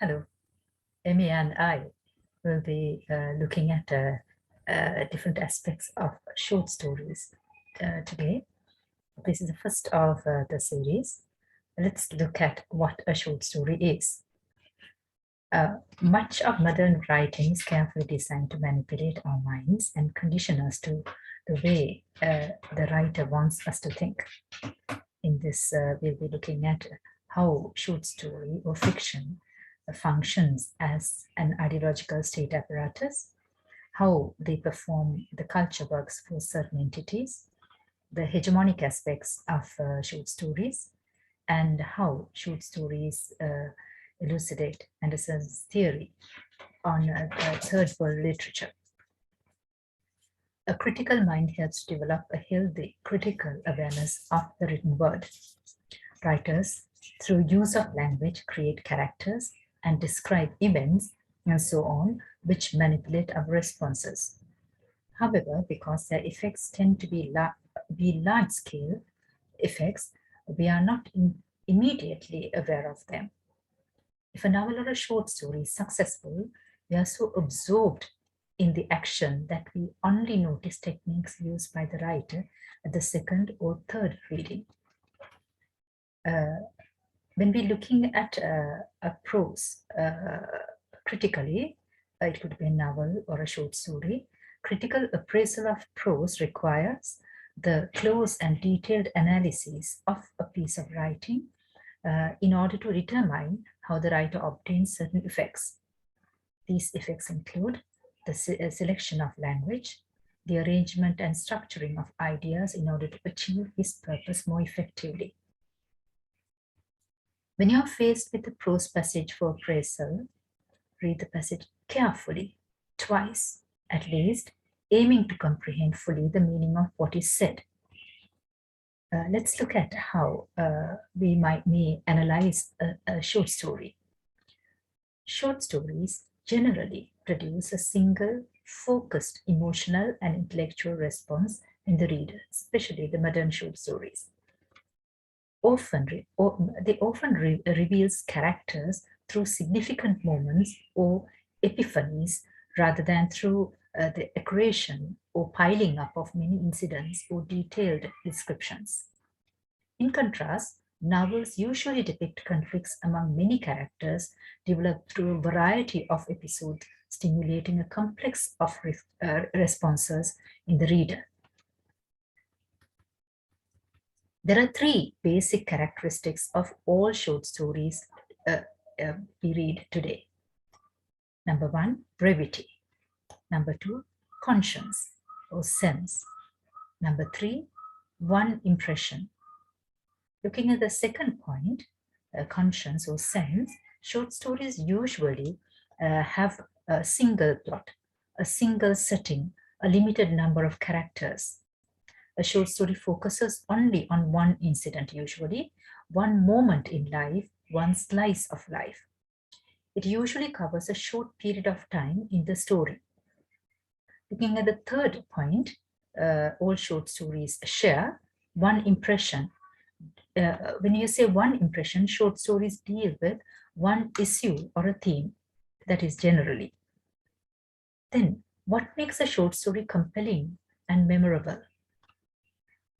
Hello, Amy and I will be looking at different aspects of short stories today. This is the first of the series. Let's look at what a short story is. Much of modern writing is carefully designed to manipulate our minds and condition us to the way the writer wants us to think. In this, we'll be looking at how short story or fiction functions as an ideological state apparatus, how they perform the culture works for certain entities, the hegemonic aspects of short stories, and how short stories elucidate Anderson's theory on third world literature. A critical mind helps develop a healthy critical awareness of the written word. Writers, through use of language, create characters and describe events and so on, which manipulate our responses. However, because their effects tend to be large-scale effects, we are not immediately aware of them. If a novel or a short story is successful, we are so absorbed in the action that we only notice techniques used by the writer at the second or third reading. When we're looking at a prose critically, it could be a novel or a short story. Critical appraisal of prose requires the close and detailed analysis of a piece of writing in order to determine how the writer obtains certain effects. These effects include the selection of language, the arrangement and structuring of ideas in order to achieve his purpose more effectively. When you are faced with a prose passage for appraisal, read the passage carefully, twice at least, aiming to comprehend fully the meaning of what is said. Let's look at how we may analyze a short story. Short stories generally produce a single, focused emotional and intellectual response in the reader, especially the modern short stories. They often reveals characters through significant moments or epiphanies rather than through the accretion or piling up of many incidents or detailed descriptions. In contrast, novels usually depict conflicts among many characters developed through a variety of episodes, stimulating a complex of responses in the reader. There are three basic characteristics of all short stories we read today. Number one, brevity. Number two, conscience or sense. Number three, one impression. Looking at the second point, conscience or sense, short stories usually have a single plot, a single setting, a limited number of characters. A short story focuses only on one incident, usually one moment in life, one slice of life. It usually covers a short period of time in the story. Looking at the third point, all short stories share one impression. When you say one impression, short stories deal with one issue or a theme, that is generally. Then, what makes a short story compelling and memorable?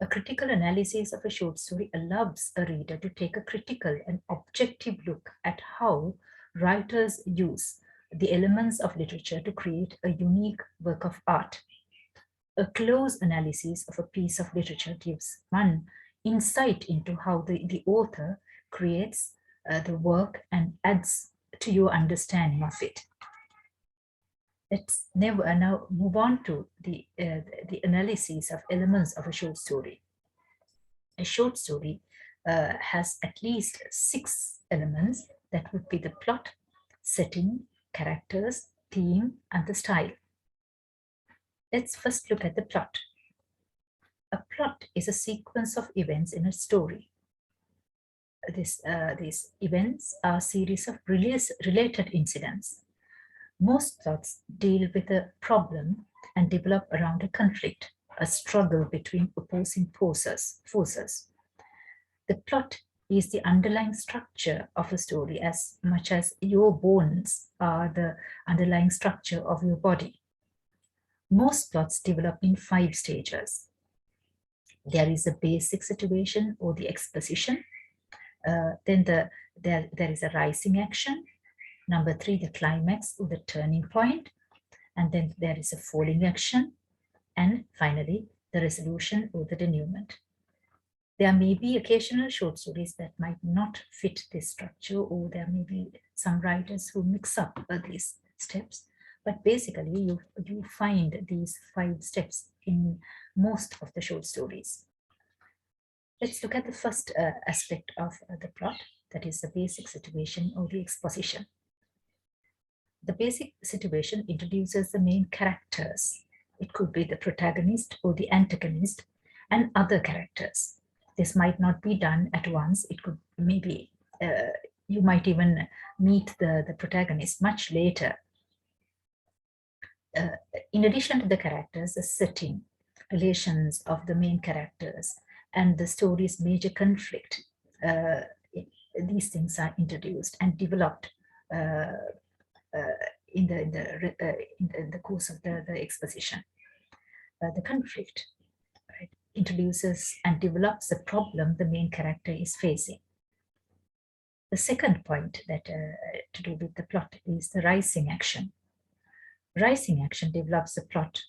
A critical analysis of a short story allows a reader to take a critical and objective look at how writers use the elements of literature to create a unique work of art. A close analysis of a piece of literature gives one insight into how the author creates the work and adds to your understanding of it. Let's now move on to the analysis of elements of a short story. A short story has at least 6 elements that would be the plot, setting, characters, theme, and the style. Let's first look at the plot. A plot is a sequence of events in a story. These events are a series of related incidents. Most plots deal with a problem and develop around a conflict, a struggle between opposing forces. The plot is the underlying structure of a story as much as your bones are the underlying structure of your body. Most plots develop in 5 stages. There is a basic situation or the exposition. Then there is a rising action. Number 3, the climax or the turning point. And then there is a falling action. And finally, the resolution or the denouement. There may be occasional short stories that might not fit this structure, or there may be some writers who mix up these steps. But basically, you find these 5 steps in most of the short stories. Let's look at the first aspect of the plot, that is the basic situation or the exposition. The basic situation introduces the main characters. It could be the protagonist or the antagonist and other characters. This might not be done at once. It could maybe, you might even meet the protagonist much later. In addition to the characters, the setting, relations of the main characters, and the story's major conflict, these things are introduced and developed in the course of the exposition. The conflict, right, introduces and develops the problem the main character is facing. The second point that to do with the plot is the rising action. Rising action develops the plot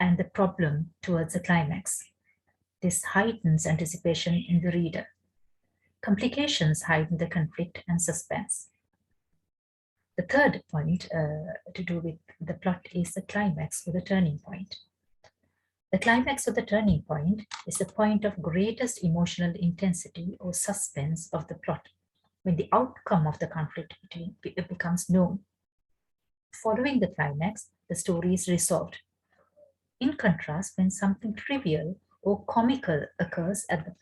and the problem towards the climax. This heightens anticipation in the reader. Complications heighten the conflict and suspense. The third point to do with the plot is the climax or the turning point. The climax or the turning point is the point of greatest emotional intensity or suspense of the plot, when the outcome of the conflict becomes known. Following the climax, the story is resolved. In contrast, when something trivial or comical occurs at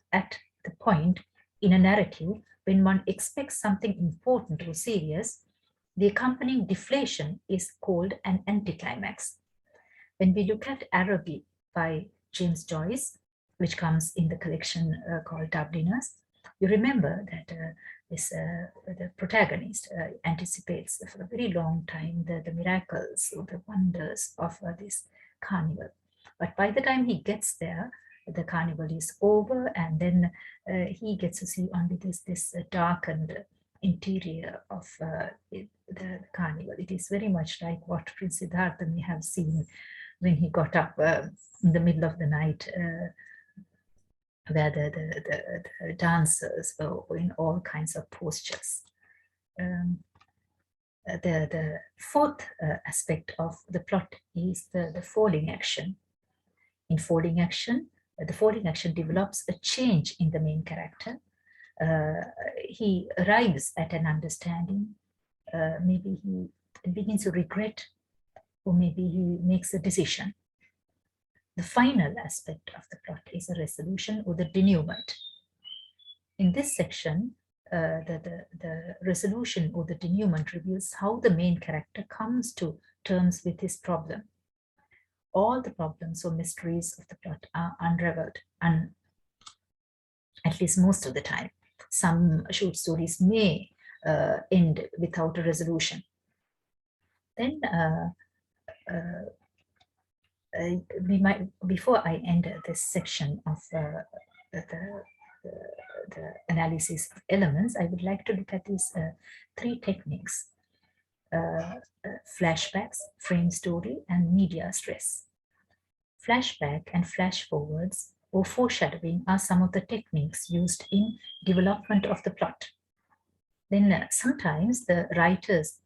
the point in a narrative, when one expects something important or serious, the accompanying deflation is called an anticlimax. When we look at Araby by James Joyce, which comes in the collection called Dubliners, you remember that the protagonist anticipates for a very long time the miracles or the wonders of this carnival. But by the time he gets there, the carnival is over, and then he gets to see only this darkened interior of the carnival. It is very much like what Prince Siddhartha may have seen when he got up in the middle of the night, where the dancers were in all kinds of postures. The fourth aspect of the plot is the falling action. In falling action, the falling action develops a change in the main character. He arrives at an understanding. Maybe he begins to regret, or maybe he makes a decision. The final aspect of the plot is a resolution or the denouement. In this section, the resolution or the denouement reveals how the main character comes to terms with his problem. All the problems or mysteries of the plot are unraveled, at least most of the time. Some short stories may end without a resolution. Then we might, before I end this section of the analysis of elements, I would like to look at these 3 techniques: flashbacks, frame story, and media stress. Flashback and flash forwards or foreshadowing are some of the techniques used in development of the plot. Then sometimes the writers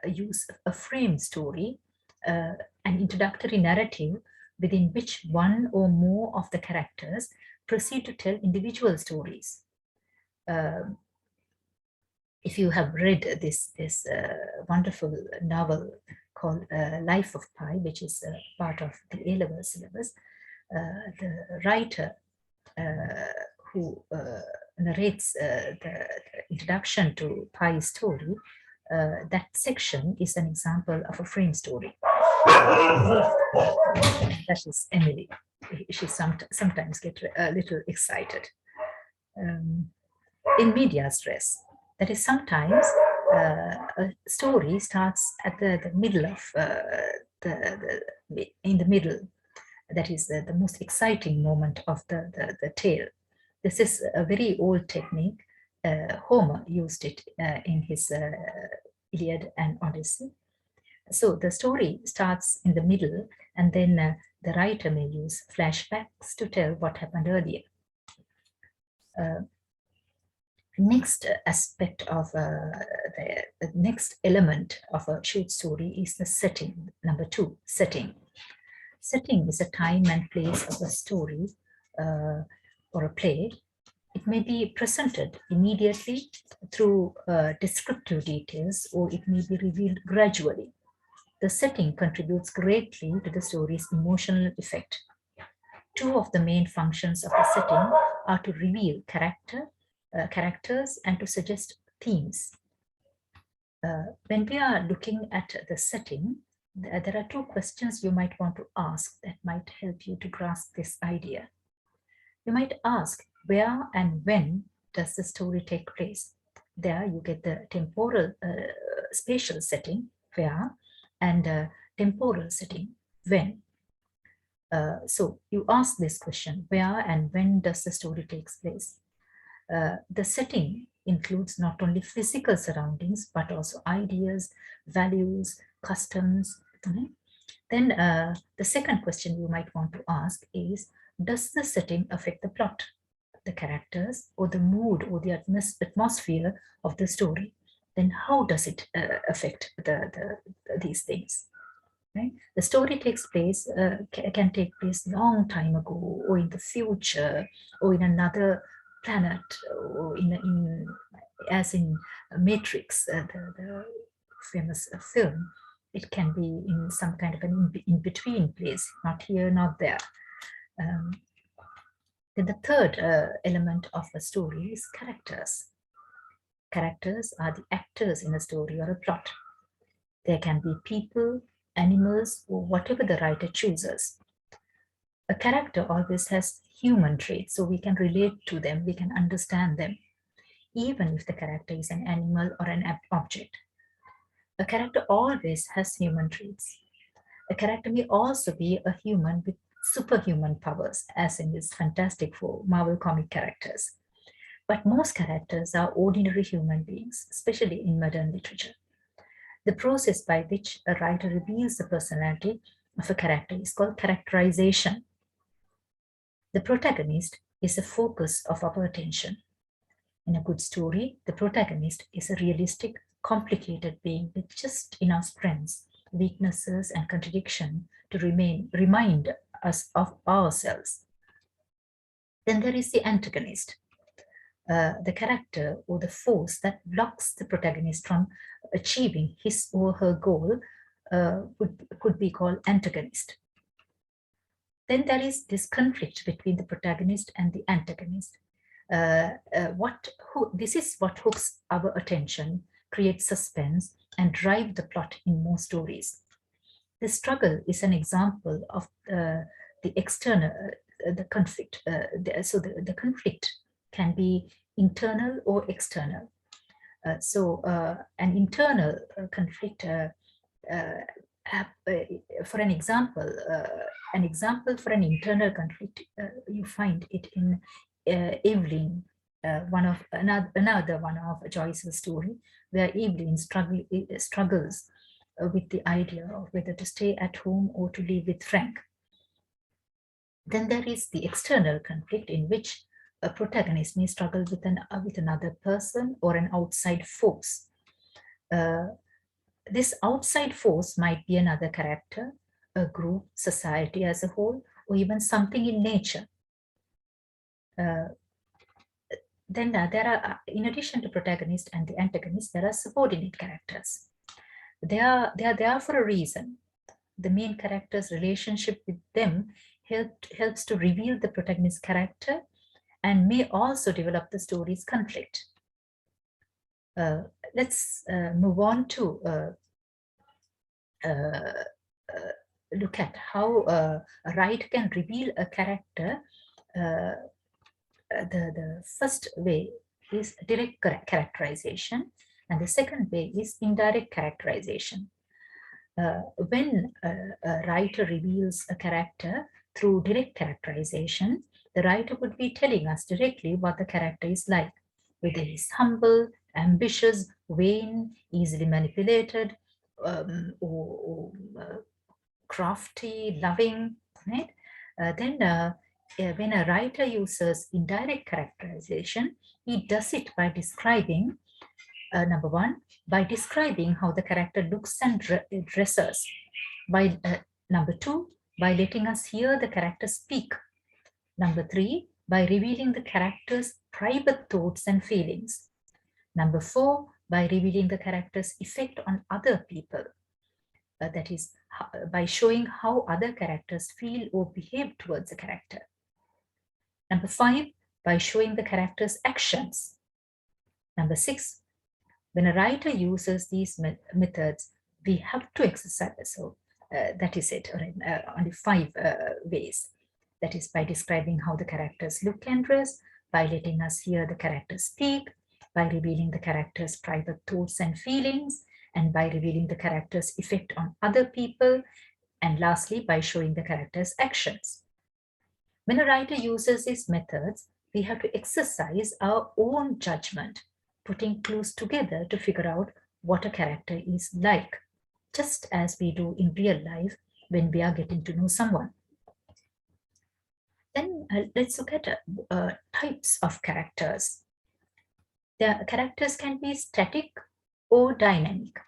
use a frame story, an introductory narrative within which one or more of the characters proceed to tell individual stories. If you have read this wonderful novel called Life of Pi, which is part of the A-level syllabus, the writer who narrates the introduction to Pi's story, that section is an example of a frame story. That is Emily. She sometimes gets a little excited. in medias res. That is, sometimes a story starts at the middle of in the middle. That is the most exciting moment of the tale. This is a very old technique. Homer used it in his Iliad and Odyssey. So the story starts in the middle, and then the writer may use flashbacks to tell what happened earlier. Next aspect of the next element of a short story is the setting. Number 2, setting. Setting is a time and place of a story or a play. It may be presented immediately through descriptive details, or it may be revealed gradually. The setting contributes greatly to the story's emotional effect. Two of the main functions of the setting are to reveal characters and to suggest themes. When we are looking at the setting, there are 2 questions you might want to ask that might help you to grasp this idea. You might ask, where and when does the story take place? There you get the temporal, spatial setting, where, and temporal setting, when. So you ask this question, where and when does the story take place? The setting includes not only physical surroundings, but also ideas, values, customs. Then the second question you might want to ask is, does the setting affect the plot, the characters, or the mood or the atmosphere of the story? Then how does it affect these things? Right? The story takes place, can take place long time ago, or in the future, or in another planet, or as in Matrix, the famous film. It can be in some kind of an in-between place, not here, not there. Then the third element of a story is characters. Characters are the actors in a story or a plot. There can be people, animals, or whatever the writer chooses. A character always has human traits, so we can relate to them, we can understand them, even if the character is an animal or an object. A character always has human traits. A character may also be a human with superhuman powers, as in this Fantastic Four Marvel comic characters. But most characters are ordinary human beings, especially in modern literature. The process by which a writer reveals the personality of a character is called characterization. The protagonist is the focus of our attention. In a good story, the protagonist is a realistic, complicated being with just enough strengths, weaknesses, and contradiction to remind us of ourselves. Then there is the antagonist, the character or the force that blocks the protagonist from achieving his or her goal could be called antagonist. Then there is this conflict between the protagonist and the antagonist. This is what hooks our attention, creates suspense, and drives the plot in most stories. The struggle is an example of the external, the conflict. So the conflict can be internal or external. An internal conflict, for an example for an internal conflict, you find it in Evelyn, another one of Joyce's story, where Evelyn struggles with the idea of whether to stay at home or to live with Frank. Then there is the external conflict, in which a protagonist may struggle with another person or an outside force. This outside force might be another character, a group, society as a whole, or even something in nature. Then there are, in addition to protagonist and the antagonist, there are subordinate characters. They are there for a reason. The main character's relationship with them helps to reveal the protagonist's character and may also develop the story's conflict. Let's move on to look at how a writer can reveal a character. The first way is direct characterization, and the second way is indirect characterization. When a writer reveals a character through direct characterization, the writer would be telling us directly what the character is like, whether he's humble, ambitious, vain, easily manipulated, or crafty, loving, right? Then when a writer uses indirect characterization, he does it by describing, number one, by describing how the character looks and dresses. By number two, by letting us hear the character speak. Number three, by revealing the character's private thoughts and feelings. Number four, by revealing the character's effect on other people. That is, by showing how other characters feel or behave towards a character. Number five, by showing the character's actions. Number six, when a writer uses these methods, we have to exercise. So that is it, only five ways. That is by describing how the characters look and dress, by letting us hear the characters speak, by revealing the character's private thoughts and feelings, and by revealing the character's effect on other people, and lastly, by showing the character's actions. When a writer uses these methods, we have to exercise our own judgment, putting clues together to figure out what a character is like, just as we do in real life when we are getting to know someone. Then let's look at types of characters. The characters can be static or dynamic.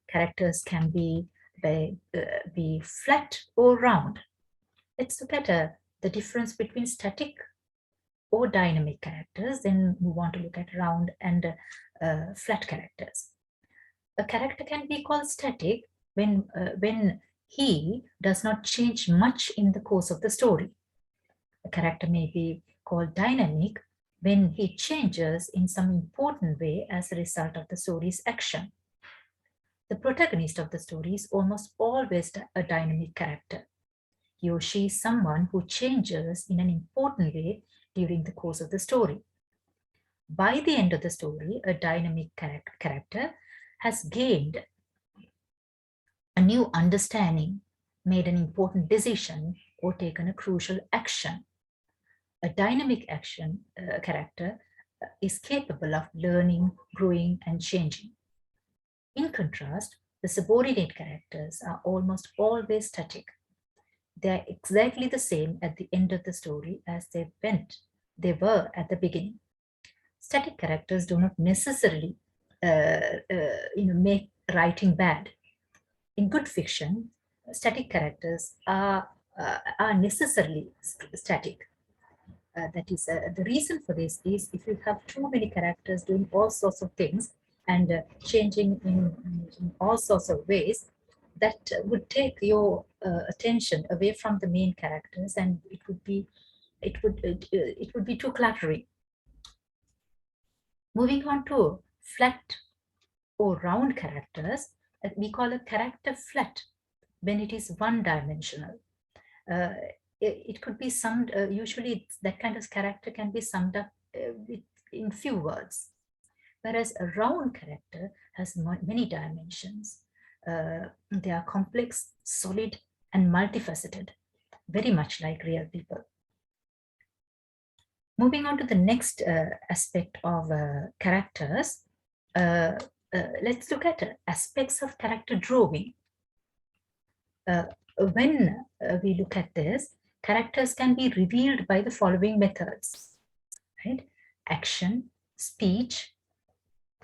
Characters can be flat or round. Let's look at the difference between static or dynamic characters. Then we want to look at round and flat characters. A character can be called static when he does not change much in the course of the story. A character may be called dynamic when he changes in some important way as a result of the story's action. The protagonist of the story is almost always a dynamic character. He or she is someone who changes in an important way during the course of the story. By the end of the story, a dynamic character has gained a new understanding, made an important decision, or taken a crucial action. A dynamic character is capable of learning, growing, and changing. In contrast, the subordinate characters are almost always static. They are exactly the same at the end of the story as they were at the beginning. Static characters do not necessarily make writing bad. In good fiction, static characters are necessarily static. That is, the reason for this is if you have too many characters doing all sorts of things and changing in all sorts of ways, that would take your attention away from the main characters, and it would be too cluttery. Moving on to flat or round characters, we call a character flat when it is one-dimensional. It could be summed, usually that kind of character can be summed up in few words. Whereas a round character has many dimensions. They are complex, solid, and multifaceted, very much like real people. Moving on to the next aspect of characters, let's look at aspects of character drawing. When we look at this, characters can be revealed by the following methods, right? Action, speech,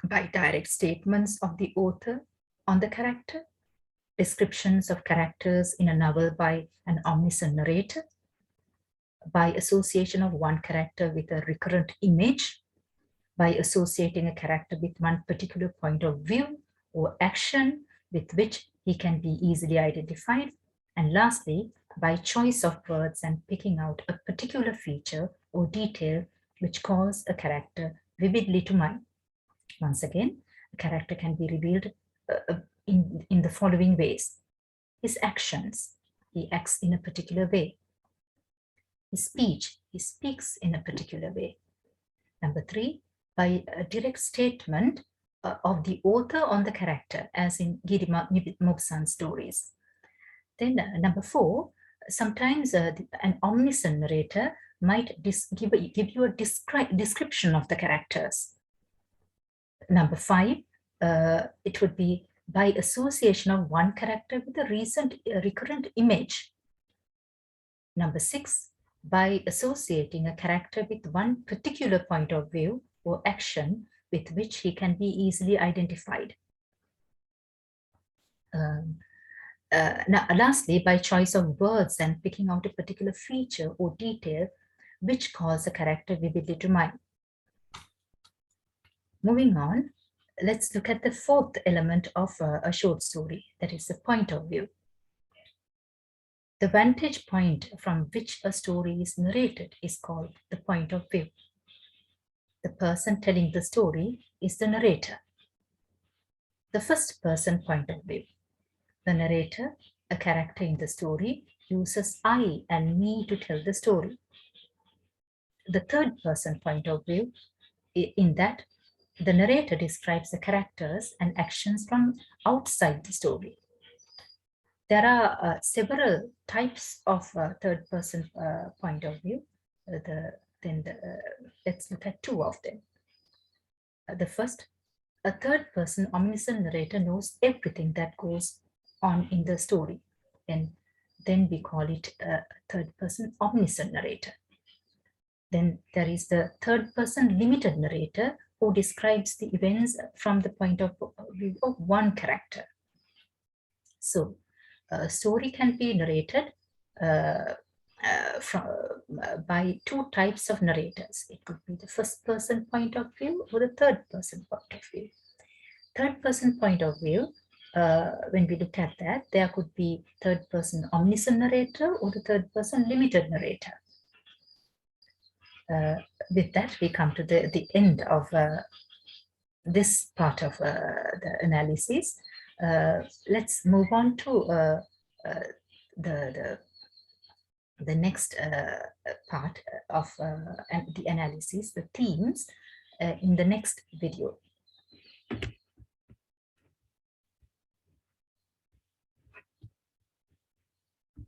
by direct statements of the author on the character, descriptions of characters in a novel by an omniscient narrator, by association of one character with a recurrent image, by associating a character with one particular point of view or action with which he can be easily identified, and lastly, by choice of words and picking out a particular feature or detail which calls a character vividly to mind. Once again, a character can be revealed in the following ways. His actions, he acts in a particular way. His speech, he speaks in a particular way. Number three, by a direct statement of the author on the character, as in Girima Mobsan's stories. Then number 4, sometimes an omniscient narrator might give you a description of the characters. Number 5, it would be by association of one character with a recurrent image. Number 6, by associating a character with one particular point of view or action with which he can be easily identified. Now, lastly, by choice of words and picking out a particular feature or detail which calls a character vividly to mind. Moving on, let's look at the 4th element of a short story, that is the point of view. The vantage point from which a story is narrated is called the point of view. The person telling the story is the narrator. The first person point of view. The narrator, a character in the story, uses I and me to tell the story. The third person point of view, in that the narrator describes the characters and actions from outside the story. There are several types of third person point of view. Let's look at 2 of them. The first, a third person omniscient narrator knows everything that goes on in the story, and then we call it a third person omniscient narrator. Then there is the third person limited narrator who describes the events from the point of view of one character. So a story can be narrated by 2 types of narrators. It could be the first person point of view or the third person point of view. Third person point of view, when we look at that, there could be third person omniscient narrator or the third person limited narrator. With that, we come to the end of this part of the analysis. Let's move on to the next part of the analysis, the themes, in the next video.